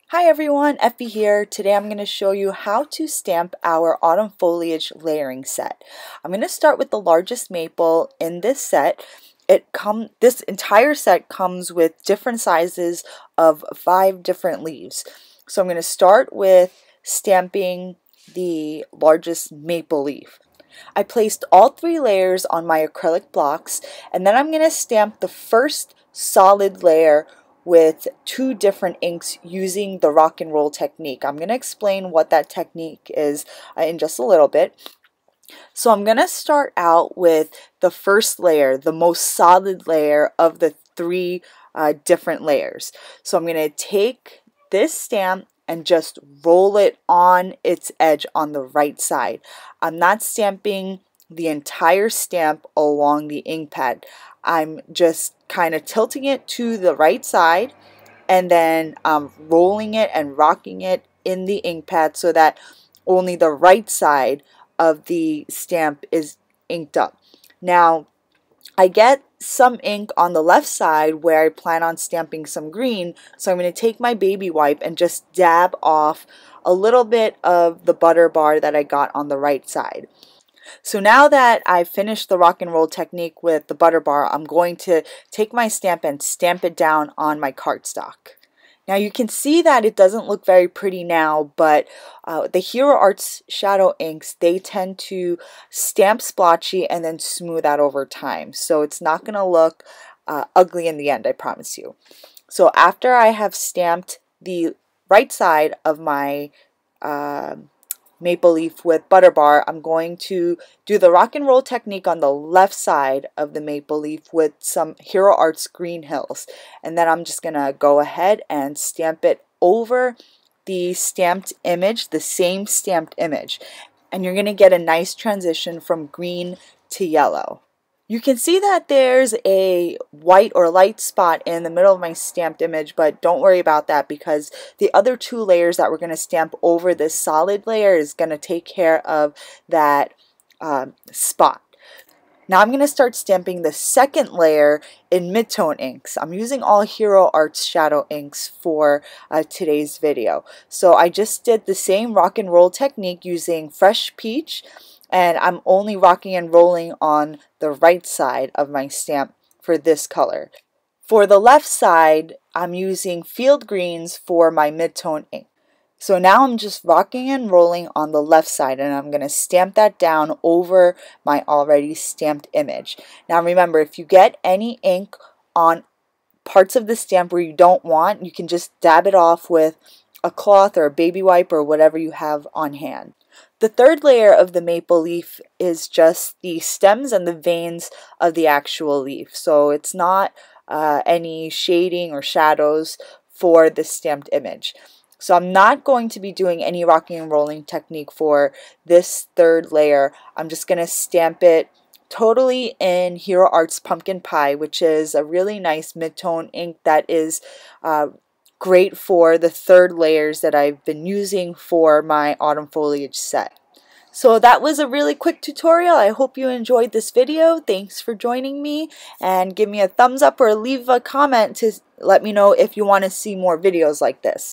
Hi everyone, Effie here. Today I'm going to show you how to stamp our autumn foliage layering set. I'm going to start with the largest maple in this set. This entire set comes with different sizes of 5 different leaves. So I'm going to start with stamping the largest maple leaf. I placed all 3 layers on my acrylic blocks, and then I'm going to stamp the first solid layer with 2 different inks using the rock and roll technique. I'm going to explain what that technique is in just a little bit. So I'm going to start out with the first layer, the most solid layer of the 3 different layers. So I'm going to take this stamp and just roll it on its edge on the right side. I'm not stamping the entire stamp along the ink pad. I'm just kind of tilting it to the right side and then rolling it and rocking it in the ink pad so that only the right side of the stamp is inked up. Now, I get some ink on the left side where I plan on stamping some green, so I'm going to take my baby wipe and just dab off a little bit of the butter bar that I got on the right side. So now that I've finished the rock and roll technique with the butter bar, I'm going to take my stamp and stamp it down on my cardstock. Now you can see that it doesn't look very pretty now, but the Hero Arts shadow inks, they tend to stamp splotchy and then smooth out over time. So it's not going to look ugly in the end, I promise you. So after I have stamped the right side of my maple leaf with butter bar, I'm going to do the rock and roll technique on the left side of the maple leaf with some Hero Arts Green Hills, and then I'm just gonna go ahead and stamp it over the stamped image, the same stamped image, and you're gonna get a nice transition from green to yellow. You can see that there's a white or light spot in the middle of my stamped image, but don't worry about that because the other 2 layers that we're going to stamp over this solid layer is going to take care of that spot. Now I'm going to start stamping the second layer in mid-tone inks. I'm using all Hero Arts shadow inks for today's video. So I just did the same rock and roll technique using Fresh Peach, and I'm only rocking and rolling on the right side of my stamp for this color. For the left side, I'm using Field Greens for my mid-tone ink. So now I'm just rocking and rolling on the left side, and I'm going to stamp that down over my already stamped image. Now remember, if you get any ink on parts of the stamp where you don't want, you can just dab it off with a cloth or a baby wipe or whatever you have on hand. The third layer of the maple leaf is just the stems and the veins of the actual leaf. So it's not any shading or shadows for the stamped image. So I'm not going to be doing any rocking and rolling technique for this third layer. I'm just going to stamp it totally in Hero Arts Pumpkin Pie, which is a really nice mid-tone ink that is great for the third layers that I've been using for my autumn foliage set. So that was a really quick tutorial. I hope you enjoyed this video. Thanks for joining me, and give me a thumbs up or leave a comment to let me know if you want to see more videos like this.